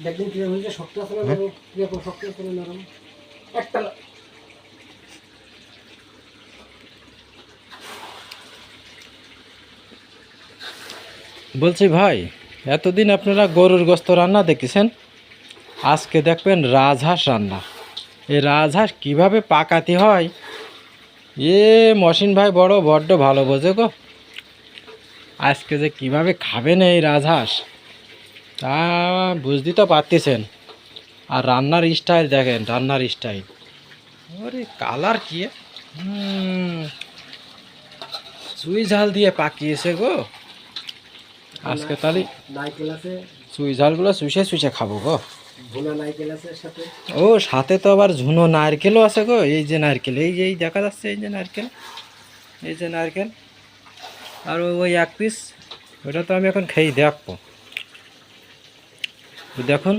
দেখবেন কিভাবে হয়েছে, শক্ত আছে না নরম, কিরকম শক্ত আছে না নরম। একটা বলছি ভাই, এতদিন আপনারা গরুর গোস্ত রান্না দেখেছেন, আজকে দেখবেন রাজহাঁস রান্না। এই রাজহাঁস কিভাবে পাকাতে হয়, মসিন ভাই বড্ড ভালো বোঝে গো। আজকে যে কিভাবে খাবেন এই রাজহাঁস তা বুঝতে তো পারতেছেন। আর রান্নার স্টাইল দেখেন, রান্নার স্টাইল, ওরে কালার কি চুই ঝাল দিয়ে পাকিয়েছে গো। আজকে তাহলে নারকেল আছে, চুই ঝালগুলো চুষে চুষে খাবো গো। ভুনা নারকেল আছে সাথে। ও সাথে তো আবার ঝুনো নারকেলও আছে গো। এই যে নারকেল, এই দেখা যাচ্ছে, এই যে নারকেল, এই যে নারকেল। আর ওই এক পিস, ওটা তো আমি এখন খেয়ে দেখবো। দেখুন